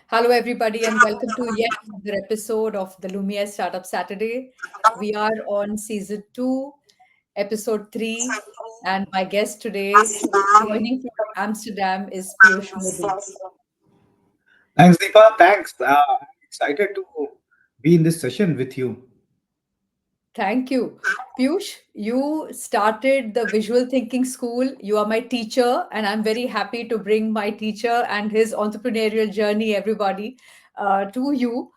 Hello, everybody, and welcome to yet another episode of the Lumiere Startup Saturday. We are on season 2, episode 3, and my guest today, joining from Amsterdam, is Piyuesh Modi. Thanks, Deepa. Thanks. I'm excited to be in this session with you. Thank you. Piyush, you started the Visual Thinking School. You are my teacher, and I'm very happy to bring my teacher and his entrepreneurial journey, everybody, to you.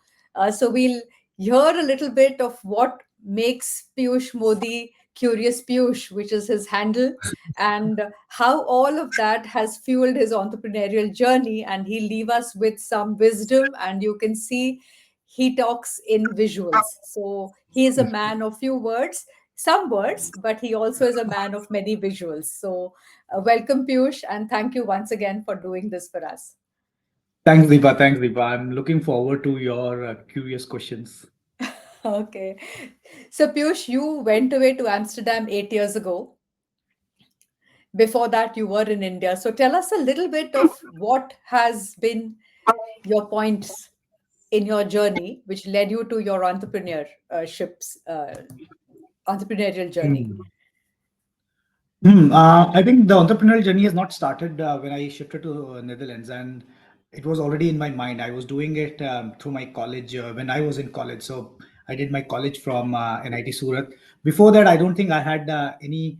So we'll hear a little bit of what makes Piyush Modi Curious Piyush, which is his handle, and how all of that has fueled his entrepreneurial journey. And he'll leave us with some wisdom, and you can see he talks in visuals. So he is a man of few words, some words, but he also is a man of many visuals. So welcome, Piyush, and thank you once again for doing this for us. Thanks, Deepa. Thanks, Deepa. I'm looking forward to your curious questions. Okay. So, Piyush, you went away to Amsterdam 8 years ago. Before that, you were in India. So, tell us a little bit of what has been your points in your journey, which led you to your entrepreneurial journey. Hmm. I think the entrepreneurial journey has not started when I shifted to Netherlands, and it was already in my mind. I was doing it through my college when I was in college. So I did my college from NIT Surat. Before that, I don't think I had any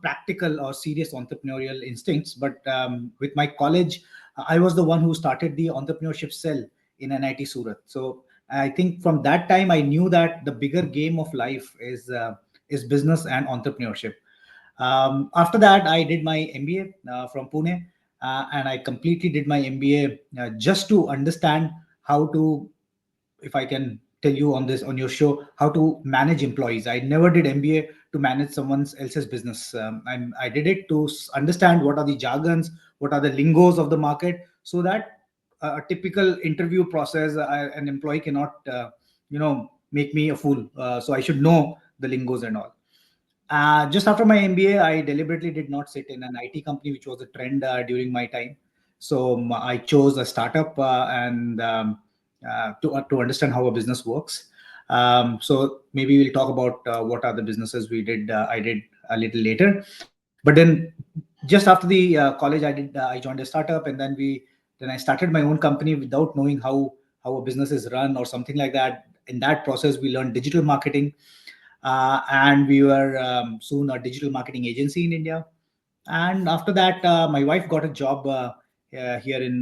practical or serious entrepreneurial instincts. But with my college, I was the one who started the entrepreneurship cell in NIT Surat. So I think from that time, I knew that the bigger game of life is business and entrepreneurship. After that, I did my MBA from Pune, and I completely did my MBA just to understand how to, if I can tell you on this on your show, how to manage employees. I never did MBA to manage someone else's business. I did it to understand what are the jargons, what are the lingos of the market, so that a typical interview process, an employee cannot, make me a fool. So I should know the lingos and all. Just after my MBA, I deliberately did not sit in an IT company, which was a trend during my time. So I chose a startup and to understand how a business works. So maybe we'll talk about what are the businesses we did. I did a little later, but then just after the college, I joined a startup, and then I started my own company without knowing how a business is run or something like that. In that process, we learned digital marketing, and we were soon a digital marketing agency in India. And after that, my wife got a job here in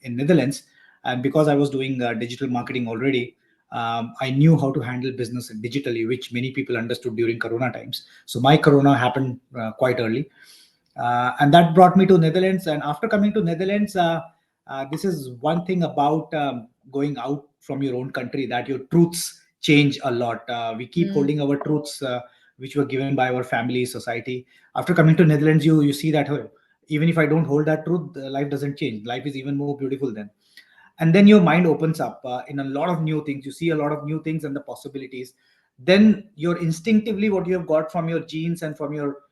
Netherlands, and because I was doing digital marketing already, I knew how to handle business digitally, which many people understood during Corona times. So my Corona happened quite early, and that brought me to Netherlands. And after coming to Netherlands, this is one thing about going out from your own country, that your truths change a lot. We keep Mm. holding our truths, which were given by our family, society. After coming to Netherlands, you see that, oh, even if I don't hold that truth, life doesn't change. Life is even more beautiful then. And then your mind opens up in a lot of new things. You see a lot of new things and the possibilities. Then you're instinctively, what you have got from your genes and from your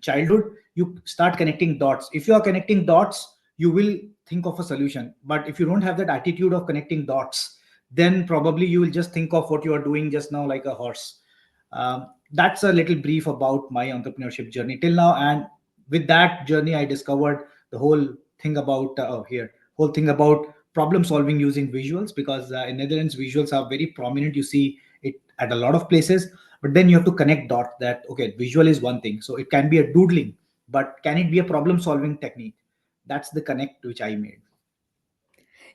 childhood, you start connecting dots. If you are connecting dots, you will think of a solution. But if you don't have that attitude of connecting dots, then probably you will just think of what you are doing just now like a horse. That's a little brief about my entrepreneurship journey till now. And with that journey, I discovered the whole thing about problem solving using visuals, because in Netherlands, visuals are very prominent. You see it at a lot of places, but then you have to connect dots, that okay, visual is one thing, so it can be a doodling, but can it be a problem solving technique? That's the connect which I made.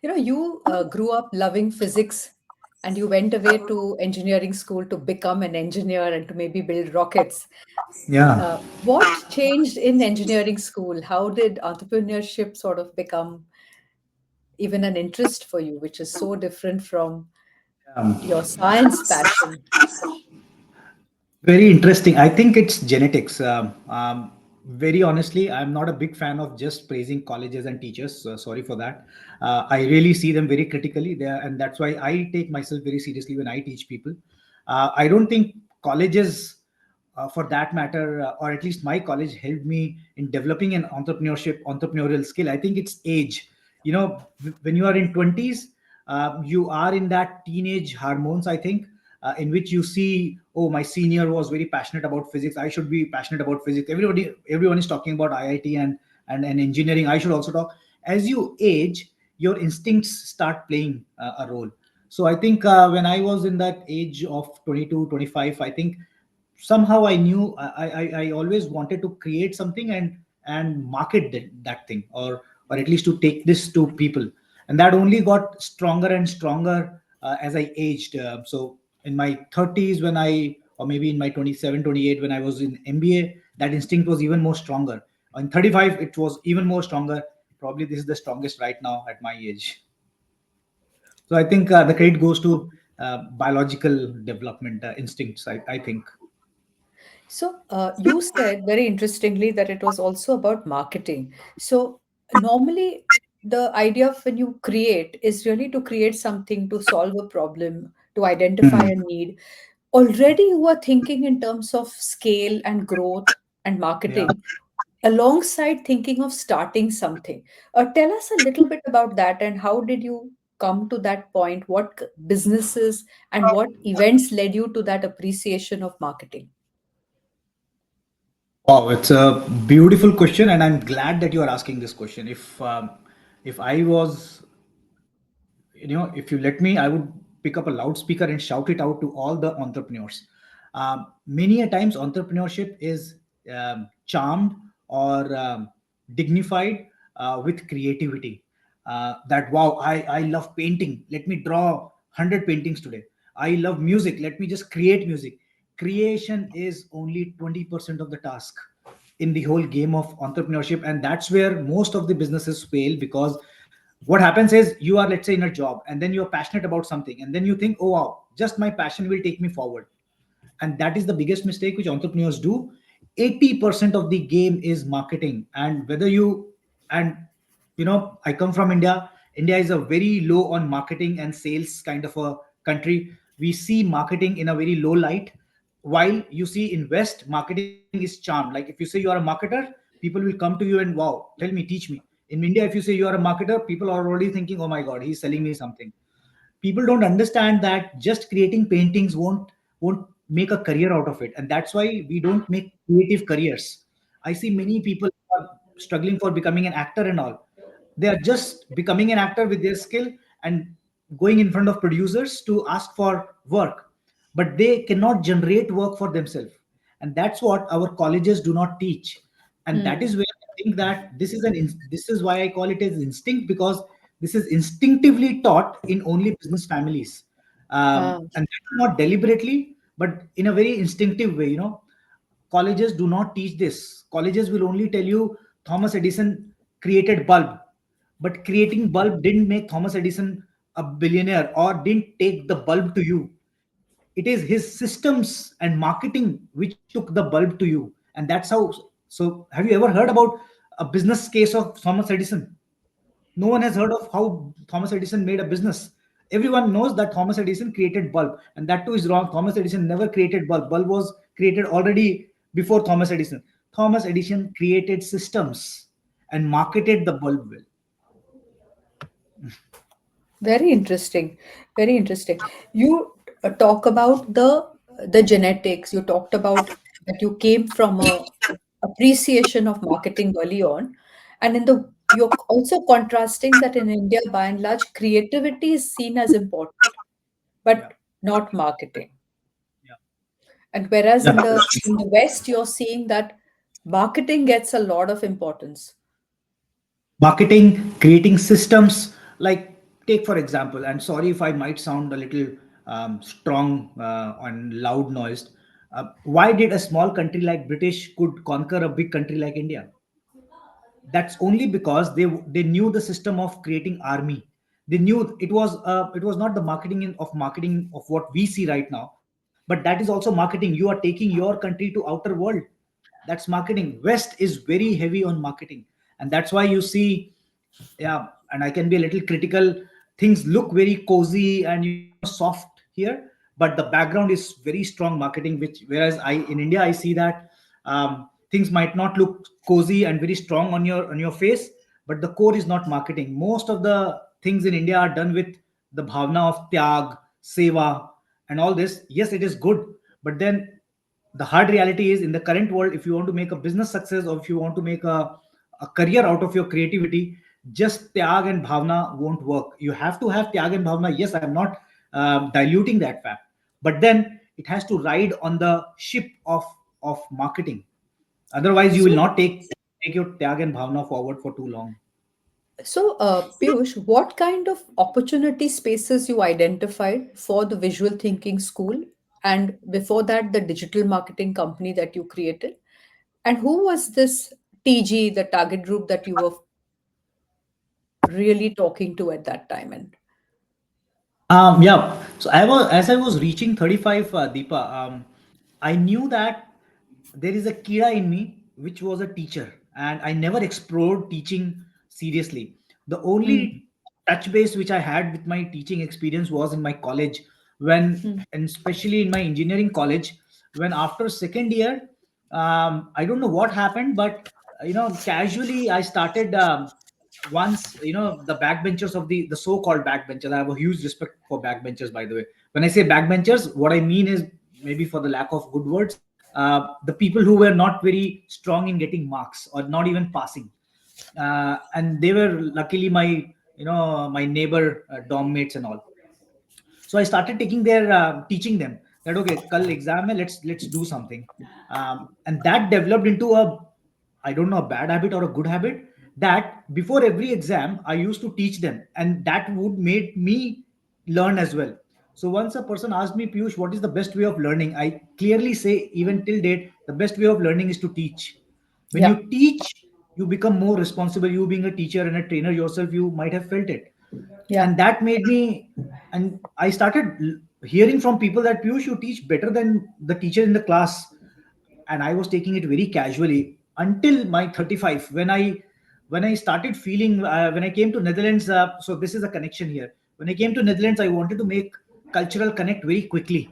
You grew up loving physics and you went away to engineering school to become an engineer and to maybe build rockets. Yeah. What changed in engineering school? How did entrepreneurship sort of become even an interest for you, which is so different from um, your science passion? Very interesting. I think it's genetics. Very honestly, I'm not a big fan of just praising colleges and teachers. Sorry for that. I really see them very critically there, and that's why I take myself very seriously when I teach people. I don't think colleges, for that matter, or at least my college, helped me in developing an entrepreneurial skill. I think it's age. when you are in 20s, you are in that teenage hormones, I think, in which you see, oh, my senior was very passionate about physics, I should be passionate about physics. Everyone is talking about IIT and engineering, I should also talk. As you age, your instincts start playing a role. So I think when I was in that age of 22, 25, I think somehow I knew I always wanted to create something and market that thing, or at least to take this to people. And that only got stronger and stronger as I aged. So in my 30s, when I, or maybe in my 27, 28, when I was in MBA, that instinct was even more stronger. In 35, it was even more stronger. Probably this is the strongest right now at my age. So I think the credit goes to biological development instincts, I think. So, you said very interestingly that it was also about marketing. So, normally, the idea of when you create is really to create something to solve a problem, to identify a Hmm. need. Already, you are thinking in terms of scale and growth and Yeah. marketing, alongside thinking of starting something. Tell us a little bit about that and how did you come to that point? What businesses and what events led you to that appreciation of marketing? Wow, it's a beautiful question, and I'm glad that you are asking this question. If I was, if you let me, I would pick up a loudspeaker and shout it out to all the entrepreneurs. Many a times, entrepreneurship is charmed or dignified with creativity. That wow, I love painting. Let me draw 100 paintings today. I love music. Let me just create music. Creation is only 20% of the task in the whole game of entrepreneurship, and that's where most of the businesses fail. Because what happens is, you are, let's say, in a job, and then you're passionate about something, and then you think, oh wow, just my passion will take me forward. And that is the biggest mistake which entrepreneurs do. 80% of the game is marketing. And whether you, and I come from India. India is a very low on marketing and sales kind of a country. We see marketing in a very low light, while you see in West, marketing is charmed. Like if you say you are a marketer, people will come to you and, wow, tell me, teach me. In India, if you say you are a marketer, people are already thinking, oh my god, he's selling me something. People don't understand that just creating paintings won't make a career out of it, and that's why we don't make creative careers. I see many people are struggling for becoming an actor and all. They are just becoming an actor with their skill and going in front of producers to ask for work, but they cannot generate work for themselves. And that's what our colleges do not teach. And that Hmm. is where I think that this is why I call it as instinct, because this is instinctively taught in only business families. Ah, And that's not deliberately, but in a very instinctive way. Colleges do not teach this. Colleges will only tell you Thomas Edison created bulb, but creating bulb didn't make Thomas Edison a billionaire or didn't take the bulb to you. It is his systems and marketing which took the bulb to you. And that's how. So have you ever heard about a business case of Thomas Edison? No one has heard of how Thomas Edison made a business. Everyone knows that Thomas Edison created bulb, and that too is wrong. Thomas Edison never created bulb. Bulb was created already before Thomas Edison. Thomas Edison created systems and marketed the bulb well. very interesting. Very interesting. You talk about the genetics. You talked about that you came from a appreciation of marketing early on, and in the you're also contrasting that in India, by and large, creativity is seen as important, Yeah, but not marketing. yeah, And whereas yeah. in the West, you're seeing that marketing gets a lot of importance. Marketing, creating systems. Like, take for example, and sorry if I might sound a little strong and loud noised. Why did a small country like British could conquer a big country like India? That's only because they knew the system of creating army. They knew it was not the marketing of what we see right now, but that is also marketing. You are taking your country to outer world. That's marketing. West is very heavy on marketing, and that's why you see, yeah, and I can be a little critical, things look very cozy and soft here, but the background is very strong marketing. Which, whereas I in India, I see that things might not look cozy and very strong on your face, but the core is not marketing. Most of the things in India are done with the bhavna of tyag, seva, and all this. Yes, it is good, but then the hard reality is, in the current world, if you want to make a business success, or if you want to make a career out of your creativity, just tyag and bhavna won't work. You have to have tyag and bhavna. Yes, I'm not diluting that fact, but then it has to ride on the ship of marketing. Otherwise, you will So, not take your tyag and bhavna forward for too long. Piyush, what kind of opportunity spaces you identified for the visual thinking school, and before that, the digital marketing company that you created? And who was this TG, the target group that you were really talking to at that time? And Yeah. So as I was reaching 35, Deepa, I knew that there is a kira in me, which was a teacher, and I never explored teaching seriously. The Hmm. only touch base which I had with my teaching experience was in my college, when, Hmm. and especially in my engineering college, when after second year, I don't know what happened, but casually I started. Once, the backbenchers of the so-called backbenchers, I have a huge respect for backbenchers, by the way. When I say backbenchers, what I mean is, maybe for the lack of good words, the people who were not very strong in getting marks or not even passing, and they were luckily my, my neighbor, dorm mates and all. So I started taking their teaching them that, okay, kal exam hai, let's do something. And that developed into a, I don't know, a bad habit or a good habit, that before every exam I used to teach them, and that would made me learn as well. So once a person asked me, Piyush, what is the best way of learning, I clearly say, even till date, the best way of learning is to teach. When you Yeah, teach, you become more responsible. You being a teacher and a trainer yourself, you might have felt it. yeah. And that made me, and I started hearing from people that, Piyush, you teach better than the teacher in the class. And I was taking it very casually until my 35, when I started feeling, when I came to Netherlands. So this is a connection here. When I came to Netherlands, I wanted to make cultural connect very quickly,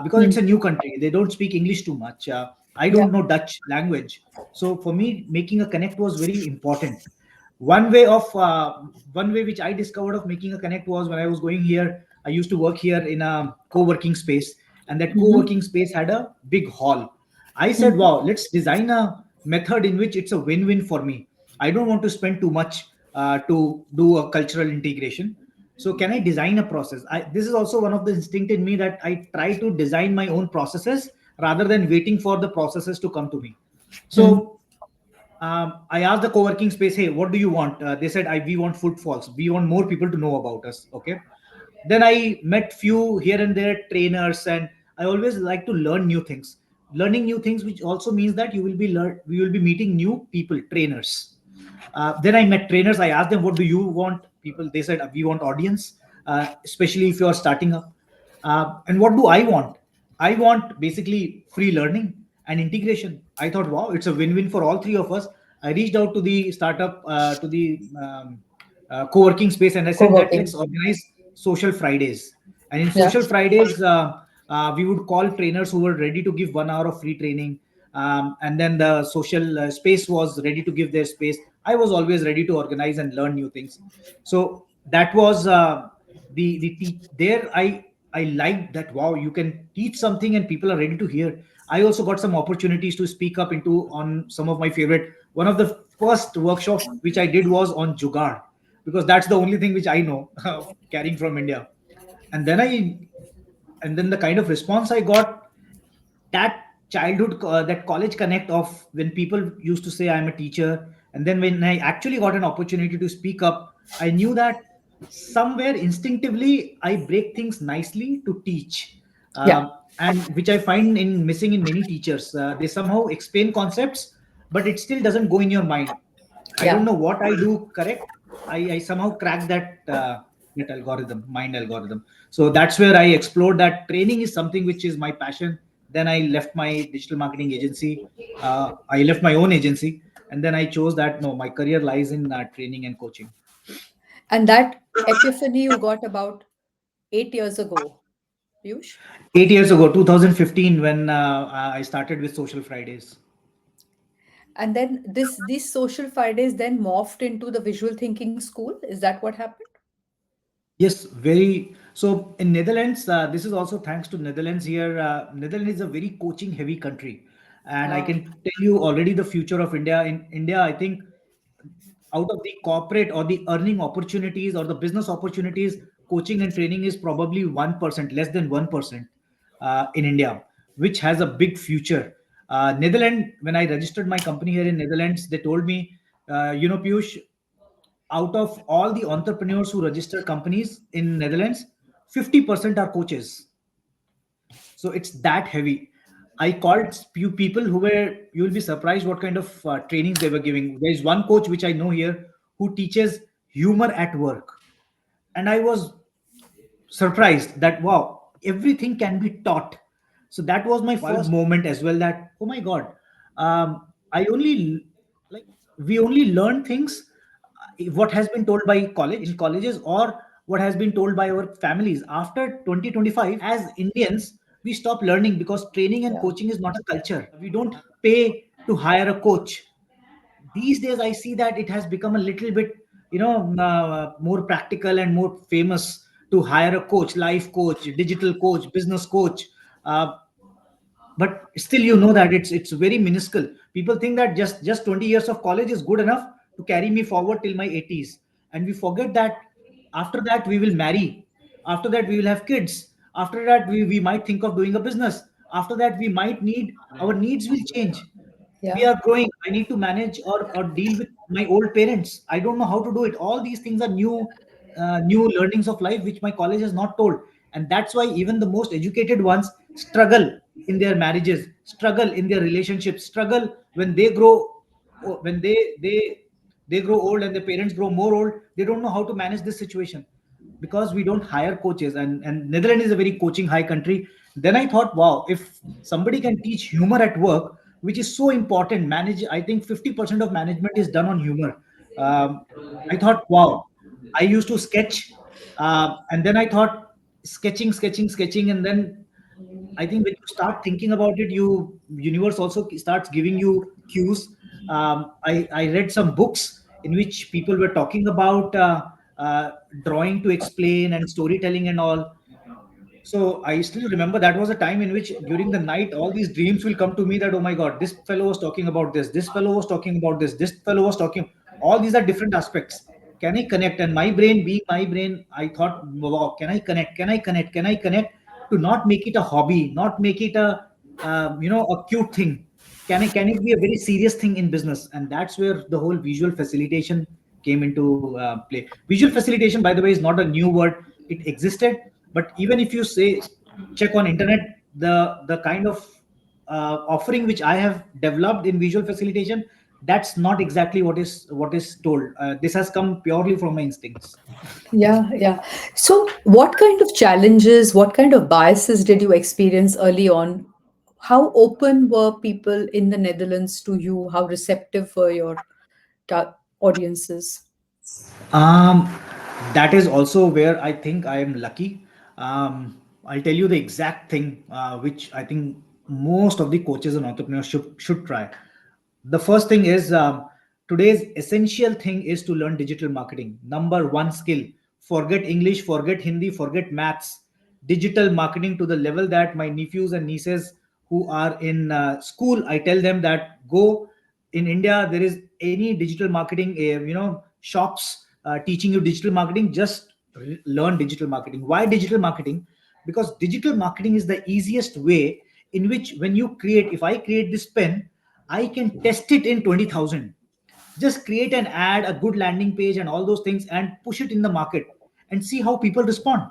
because Hmm. it's a new country. They don't speak English too much. I Yeah. don't know Dutch language, so for me, making a connect was very important. One way which I discovered of making a connect was, when I was going here. I used to work here in a co-working space, and that Mm-hmm. co-working space had a big hall. I said, Hmm. wow, let's design a method in which it's a win-win for me. I don't want to spend too much to do a cultural integration. So can I design a process? This is also one of the instinct in me, that I try to design my own processes rather than waiting for the processes to come to me. Hmm. So I asked the co-working space, hey, what do you want? They said, we want footfalls. We want more people to know about us. Okay. Then I met few here and there trainers, and I always like to learn new things. Learning new things, which also means that we will be meeting new people, trainers. Then I met trainers. I asked them, what do you want? People, they said, we want audience, especially if you are starting up. And what do I want? I want basically free learning and integration. I thought, wow, it's a win-win for all three of us. I reached out to the startup, to the co-working space, and I said that, let's Co-working. organize social Fridays. And in Yeah. social Fridays, we would call trainers who were ready to give 1 hour of free training. And then the social space was ready to give their space. I was always ready to organize and learn new things. So that was there. I liked that, wow, you can teach something and people are ready to hear. I also got some opportunities to speak up into on some of my favorite. One of the first workshop which I did was on jugaad, because that's the only thing which I know of carrying from India. And then the kind of response I got, that that college connect of when people used to say I'm a teacher, and then when I actually got an opportunity to speak up, I knew that somewhere instinctively I break things nicely to teach. Yeah. And which I find in missing in many teachers. They somehow explain concepts, but it still doesn't go in your mind. I don't Yeah. know what I do correct. I somehow crack that algorithm, mind algorithm. So that's where I explored that training is something which is my passion. Then I left my digital marketing agency. I left my own agency, and then I chose that, no, my career lies in training and coaching. And that epiphany you got about 8 years ago, Piyush. 8 years ago, 2015, when I started with Social Fridays. And then these social Fridays then morphed into the visual thinking school. Is that what happened? Yes, very. So in Netherlands, this is also thanks to Netherlands here. Netherlands is a very coaching heavy country, and I Ah, can tell you already the future of India. In India, I think out of the corporate or the earning opportunities or the business opportunities, coaching and training is probably 1%, less than 1% in India, which has a big future. Netherlands, when I registered my company here in Netherlands, they told me, Piyush, out of all the entrepreneurs who register companies in Netherlands, 50% are coaches. So it's that heavy. I called few people who were, you will be surprised what kind of trainings they were giving. There is one coach which I know here who teaches humor at work. And I was surprised that, wow, everything can be taught. So that was my first moment as well, that, oh my God, I only, like, we only learn things what has been told by college in colleges, or what has been told by our families. After 2025, as Indians, we stop learning because training and yeah. coaching is not a culture. We don't pay to hire a coach. These days I see that it has become a little bit, more practical and more famous to hire a coach, life coach, digital coach, business coach. uh, but still, that it's very minuscule. People think that just 20 years of college is good enough to carry me forward till my 80s, and we forget that after that we will marry, after that we will have kids, after that we might think of doing a business, after that we might need, our needs will change. We Yeah. are growing, I need to manage or deal with my old parents. I don't know how to do it. All these things are new learnings of life which my college has not told. And that's why even the most educated ones struggle in their marriages, struggle in their relationships, struggle when they grow, when they grow old and their parents grow more old. They don't know how to manage this situation because we don't hire coaches. And Netherlands is a very coaching high country. Then I thought, wow, if somebody can teach humor at work, which is so important, manage, I think 50% of management is done on humor. I thought, wow. I used to sketch, and then I thought, sketching, and then I think when you start thinking about it, universe also starts giving you cues. I read some books in which people were talking about uh, drawing to explain and storytelling and all. So I still remember that was a time in which during the night all these dreams will come to me that, oh my God, this fellow was talking about this fellow was talking about this fellow was talking. All these are different aspects. Can I connect? And my brain, being my brain, I thought, wow, can I connect? Can I connect? Can I connect? To not make it a hobby, not make it a a cute thing. Can it be a very serious thing in business? And that's where the whole visual facilitation came into play. Visual facilitation, by the way, is not a new word. It existed, but even if you say check on internet, the kind of offering which I have developed in visual facilitation, that's not exactly what is told. This has come purely from my instincts. Yeah, yeah. So, what kind of challenges, what kind of biases did you experience early on? How open were people in the Netherlands to you? How receptive were your audiences? Um, that is also where I think I am lucky. I'll tell you the exact thing which I think most of the coaches and entrepreneurs should try. The first thing is, today's essential thing is to learn digital marketing. Number one skill. Forget English, forget Hindi, forget maths. Digital marketing to the level that my nephews and nieces who are in school, I tell them that go, in India there is any digital marketing shops teaching you digital marketing, just learn digital marketing. Why digital marketing? Because digital marketing is the easiest way in which, when you create, if I create this pen, I can test it in 20,000. Just create an ad, a good landing page, and all those things, and push it in the market and see how people respond.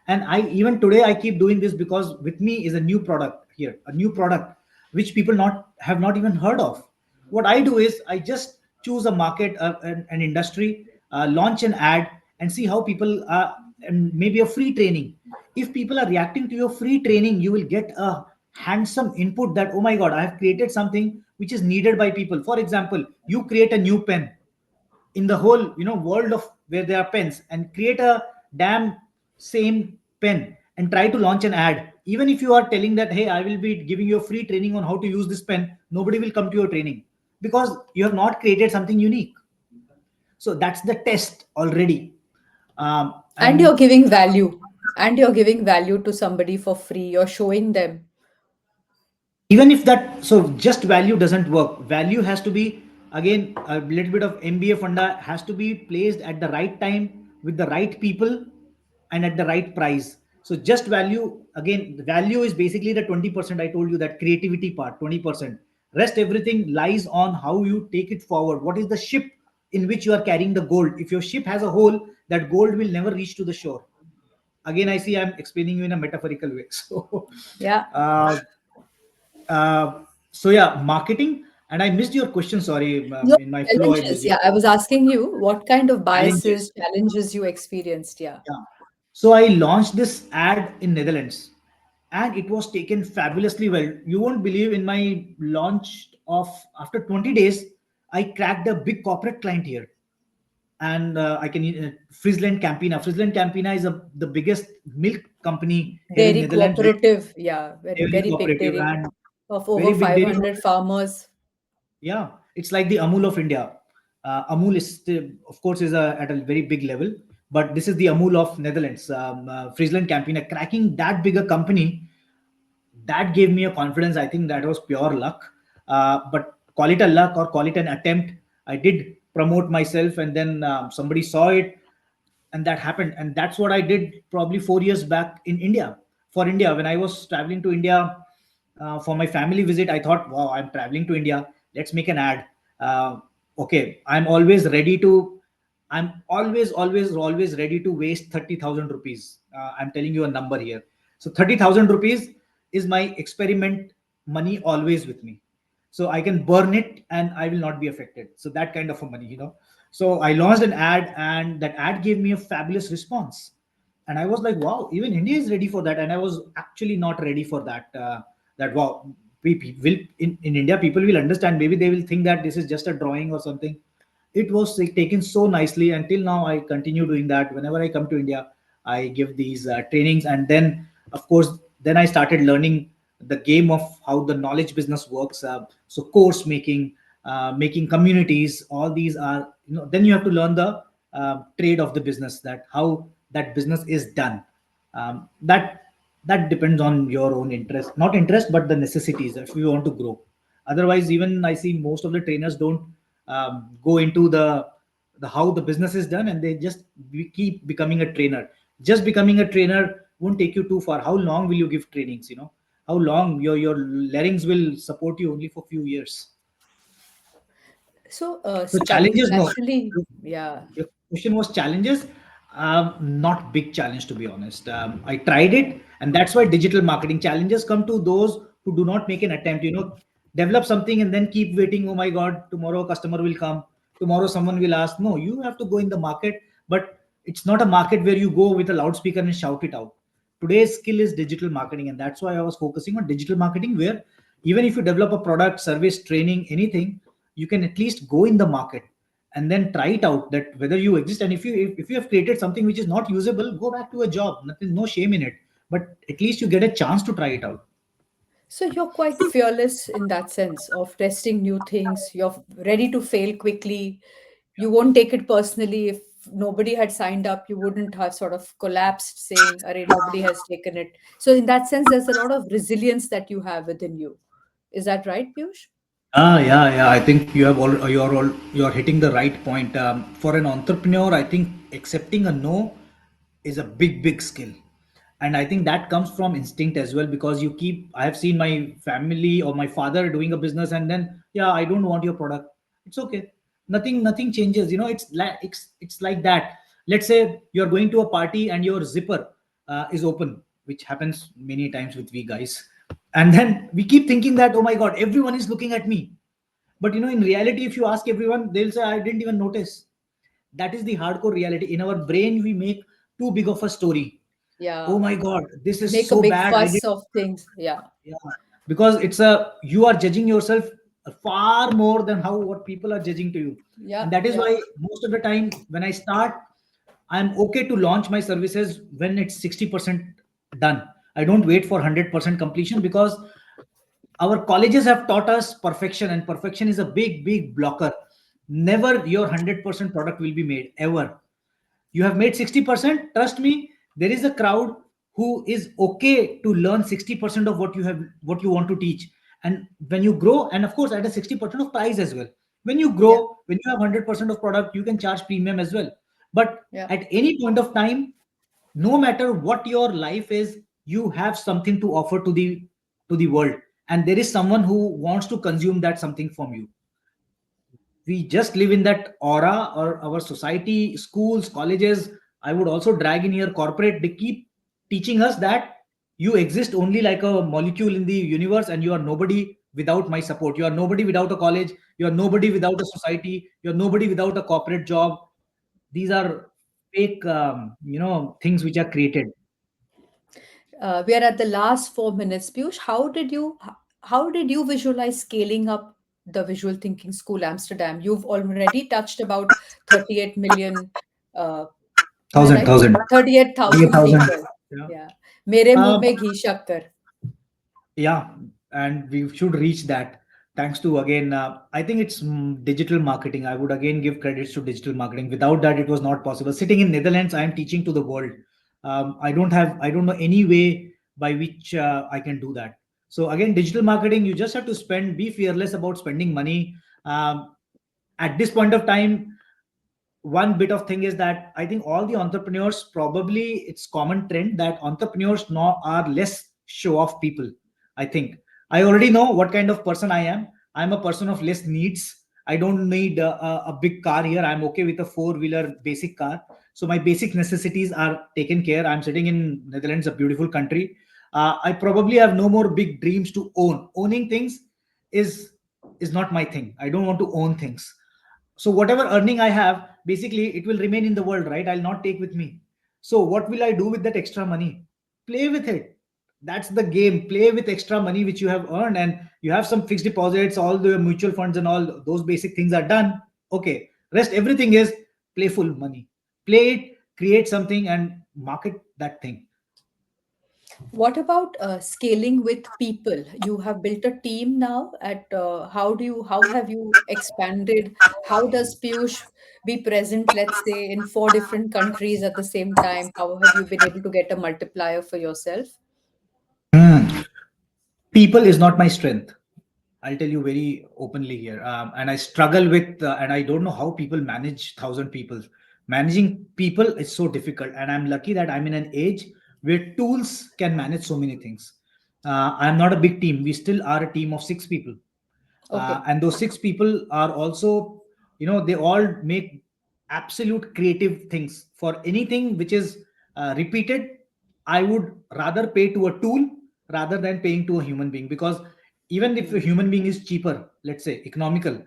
And I, even today, I keep doing this because with me is a new product here, a new product which people not have not even heard of. What I do is I just choose a market, an industry, launch an ad, and see how people and maybe a free training. If people are reacting to your free training, you will get a handsome input that, oh my God, I have created something which is needed by people. For example, you create a new pen in the whole world of where there are pens, and create a damn same pen and try to launch an ad. Even if you are telling that, hey, I will be giving you a free training on how to use this pen, nobody will come to your training. because you have not created something unique. So that's the test already. And And you're giving value. And you're giving value to somebody for free. You're showing them. even if that, so just value doesn't work. Value has to be, again, a little bit of MBA funda has to be placed at the right time with the right people and at the right price. So just value, again, the value is basically the 20%. I told you, that creativity part, 20%. Rest everything lies on how you take it forward. What is the ship in which you are carrying the gold? If your ship has a hole, that gold will never reach to the shore. Again, I see I'm explaining you in a metaphorical way. So Yeah. uh, uh, so yeah, marketing. And I missed your question. Sorry, Your in my flow, I challenges. missed it. Yeah. I was asking you what kind of biases, Challenges. challenges you experienced. Yeah. Yeah. So I launched this ad in Netherlands, and it was taken fabulously well. You won't believe, in my launch of after 20 days, I cracked a big corporate client here. And I can Friesland Campina. Friesland Campina is the biggest milk company here in Dairy Netherlands. cooperative. Yeah. Very, Dairy very big cooperative, dairy and of over very big dairy. 500 farmers. Yeah, it's like the Amul of India. Amul is, of course, is at a very big level, but this is the Amul of Netherlands. Friesland Campina, cracking that bigger company, that gave me a confidence. I think that was pure luck. But call it a luck or call it an attempt. I did promote myself, and then somebody saw it, and that happened. And that's what I did probably 4 years back in India. For India, when I was traveling to India for my family visit, I thought, wow, I'm traveling to India. Let's make an ad. Okay, I'm always ready to waste 30,000 rupees. I'm telling you a number here. So 30,000 rupees is my experiment money, always with me. So I can burn it and I will not be affected. So that kind of a money. So I launched an ad, and that ad gave me a fabulous response. And I was like, wow, even India is ready for that. And I was actually not ready for that. That wow, will in India, people will understand. Maybe they will think that this is just a drawing or something. It was like, taken so nicely. Until now, I continue doing that. Whenever I come to India, I give these trainings. And then, of course, then I started learning the game of how the knowledge business works. So course making, making communities, all these are, then you have to learn the trade of the business, that how that business is done. That depends on your own interest, not interest, but the necessities, if you want to grow. Otherwise, even I see most of the trainers don't go into the how the business is done, and they just keep becoming a trainer. Just becoming a trainer won't take you too far. How long will you give trainings? How long your larynx will support you only for few years. So, So studying challenges, no. naturally. Yeah. Your question was challenges. Not big challenge, to be honest. I tried it, and that's why digital marketing challenges come to those who do not make an attempt. Develop something and then keep waiting. Oh my God, tomorrow a customer will come. Tomorrow someone will ask. No, you have to go in the market, but it's not a market where you go with a loudspeaker and shout it out. Today's skill is digital marketing, and that's why I was focusing on digital marketing, where even if you develop a product, service, training, anything, you can at least go in the market and then try it out, that whether you exist. And if you have created something which is not usable, go back to a job. Nothing, no shame in it, but at least you get a chance to try it out. So you're quite fearless in that sense of testing new things. You're ready to fail quickly. You won't take it personally. If nobody had signed up, you wouldn't have sort of collapsed saying, Array, nobody has taken it. So in that sense, there's a lot of resilience that you have within you. Is that right, Piyush? Yeah. I think you're hitting the right point. For an entrepreneur, I think accepting a no is a big skill, and I think that comes from instinct as well. Because I have seen my family or my father doing a business, and then, yeah, I don't want your product. It's okay. Nothing changes. It's like that. Let's say you're going to a party and your zipper is open, which happens many times with we guys. And then we keep thinking that, oh my God, everyone is looking at me. But in reality, if you ask everyone, they'll say, I didn't even notice. That is the hardcore reality. In our brain, we make too big of a story. Oh Yeah. my God, this is Make a so big bad. I did. fuss of things. Yeah. Yeah, because you are judging yourself far more than how what people are judging to you. Yeah. And that is Yeah. why most of the time when I start, I'm okay to launch my services when it's 60% done. I don't wait for 100% completion, because Our colleges have taught us perfection, and perfection is a big, big blocker. Never your 100% product will be made, ever. You have made 60%, trust me, there is a crowd who is okay to learn 60% of what you want to teach. And when you grow, and of course at a 60% of price as well, when you Yeah, grow, when you have 100% of product, you can charge premium as well. But yeah. at any point of time, no matter what your life is, you have something to offer to the world, and there is someone who wants to consume that something from you. We just live in that aura, or our society, schools, colleges, I would also drag in here corporate, they keep teaching us that you exist only like a molecule in the universe, and you are nobody without my support. You are nobody without a college. You are nobody without a society. You are nobody without a corporate job. These are fake things which are created. We are at the last 4 minutes. Piyush, how did you visualize scaling up the Visual Thinking School Amsterdam? You've already touched about 38 million. Uh, am I Thousand, right? thousand, 38,000 thousand. people. Yeah. Yeah. मेरे मुंह Uh, में घी शक्कर. yeah, and we should reach that. Thanks to, again, I think it's digital marketing. I would again give credits to digital marketing. Without that, it was not possible. Sitting in Netherlands, I am teaching to the world. I don't know any way by which I can do that. So again, digital marketing, you just have to spend, be fearless about spending money. At this point of time, one bit of thing is that I think all the entrepreneurs, probably it's common trend that entrepreneurs now are less show off people. I think I already know what kind of person I am. I'm a person of less needs. I don't need a big car here. I'm okay with a four-wheeler basic car. So my basic necessities are taken care. I'm sitting in Netherlands, a beautiful country. I probably have no more big dreams to own. Owning things is is not my thing. I don't want to own things. So whatever earning I have, basically it will remain in the world, right? I'll not take with me. So what will I do with that extra money? Play with it. That's the game. Play with extra money which you have earned, and you have some fixed deposits, all the mutual funds and all those basic things are done. Okay, rest everything is playful money. Play it, create something, and market that thing. What about scaling with people? You have built a team now. How have you expanded? How does Piyush be present, let's say, in 4 different countries at the same time? How have you been able to get a multiplier for yourself? Hmm. People is not my strength. I'll tell you very openly here. And I struggle with, and I don't know how people manage 1,000 people. Managing people is so difficult. And I'm lucky that I'm in an age where tools can manage so many things. I'm not a big team. We still are a team of 6 people. Okay. And those 6 people are also, they all make absolute creative things. For anything which is repeated, I would rather pay to a tool rather than paying to a human being, because even if a Hmm. human being is cheaper, let's say economical,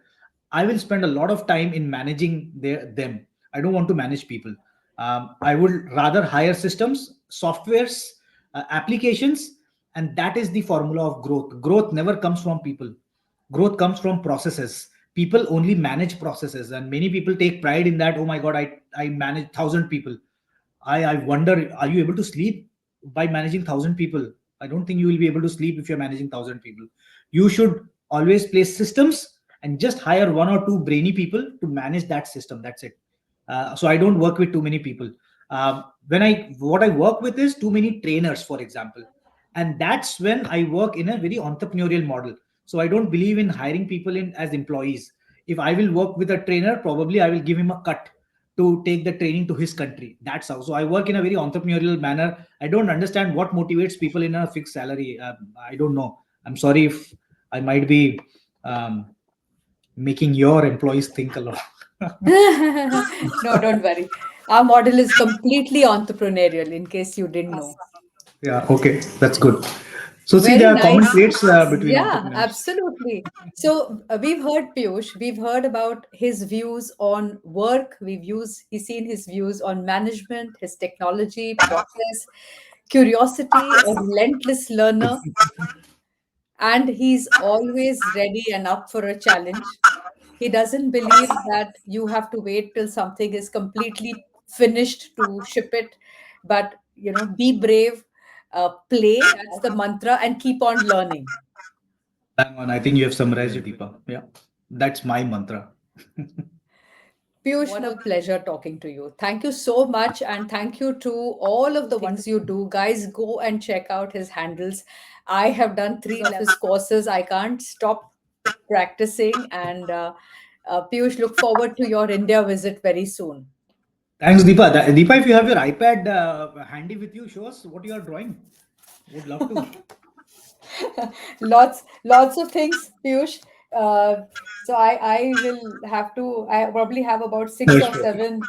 I will spend a lot of time in managing them. I don't want to manage people. I would rather hire systems, softwares, applications, and that is the formula of growth. Growth never comes from people. Growth comes from processes. People only manage processes, and many people take pride in that. Oh my God, I manage 1,000 people. I wonder, are you able to sleep by managing 1,000 people? I don't think you will be able to sleep if you're managing 1,000 people. You should always place systems and just hire one or two brainy people to manage that system. That's it. So I don't work with too many people. When I what I work with is too many trainers, for example, and that's when I work in a very entrepreneurial model. So I don't believe in hiring people in as employees. If I will work with a trainer, probably I will give him a cut to take the training to his country. That's how. So I work in a very entrepreneurial manner. I don't understand what motivates people in a fixed salary. I don't know. I'm sorry if I might be um, making your employees think a lot. No, don't worry. Our model is completely entrepreneurial, in case you didn't know. Yeah, okay, that's good. So see, Very there are common nice. traits between Yeah, entrepreneurs. absolutely. So we've heard Piyush, we've heard about his views on work, he's seen his views on management, his technology, process, curiosity, a relentless learner, and he's always ready and up for a challenge. He doesn't believe that you have to wait till something is completely finished to ship it, but be brave, play, that's the mantra, and keep on learning. Bang on. I think you have summarized it, Deepa. Yeah, that's my mantra. Piyush, what a pleasure talking to you. Thank you so much. And thank you to all of the things you do. Guys, go and check out his handles. I have done three of his courses. I can't stop practicing. And Piyush, look forward to your India visit very soon. Thanks, Deepa. Deepa, if you have your iPad handy with you, show us what you are drawing. Would love to. Lots of things, Piyush. So I will have to. I probably have about six Sure, or sure. seven.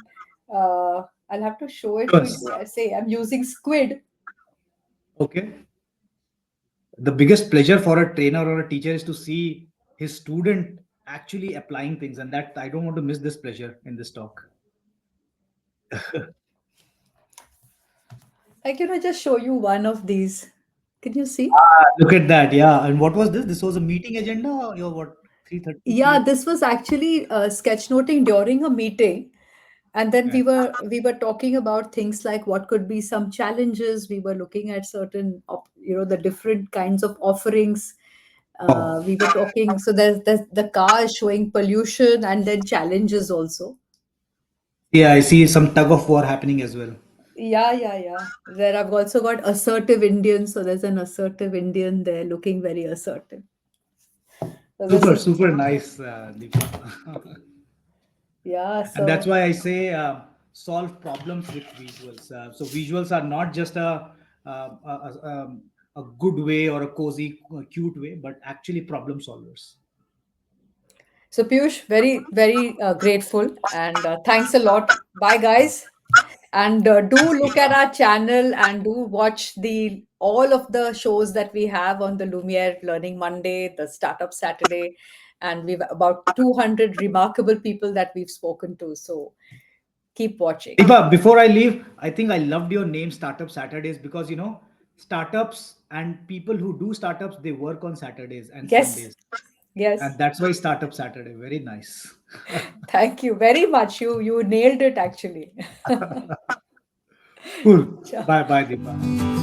I'll have to show it to Sure. you. I say I'm using squid. Okay. The biggest pleasure for a trainer or a teacher is to see his student actually applying things, and that I don't want to miss this pleasure in this talk. I can just show you one of these. Can you see? Look at that. Yeah. And what was this? This was a meeting agenda or your what? 3:30, Yeah, this was actually sketchnoting during a meeting, and then Yeah. we were talking about things like what could be some challenges. We were looking at certain the different kinds of offerings. Oh. We were talking, so there's the car is showing pollution and then challenges also. Yeah, I see some tug of war happening as well. Yeah. There I've also got assertive Indian, so there's an assertive Indian there looking very assertive. So this Super, is super nice, Deepa. yeah. And that's So why I say solve problems with visuals. So visuals are not just a good way or a cozy, cute way, but actually problem solvers. So, Piyush, very, very grateful and thanks a lot. Bye, guys. And do look at our channel and do watch the all of the shows that we have on the Lumiere Learning Monday, the Startup Saturday, and we've about 200 remarkable people that we've spoken to. So keep watching. Deepa, before I leave, I think I loved your name Startup Saturdays because startups and people who do startups they work on Saturdays and Yes, Sundays, yes. and that's why Startup Saturday. Very nice. Thank you very much. You nailed it actually. Cool. Bye, bye, Deepa.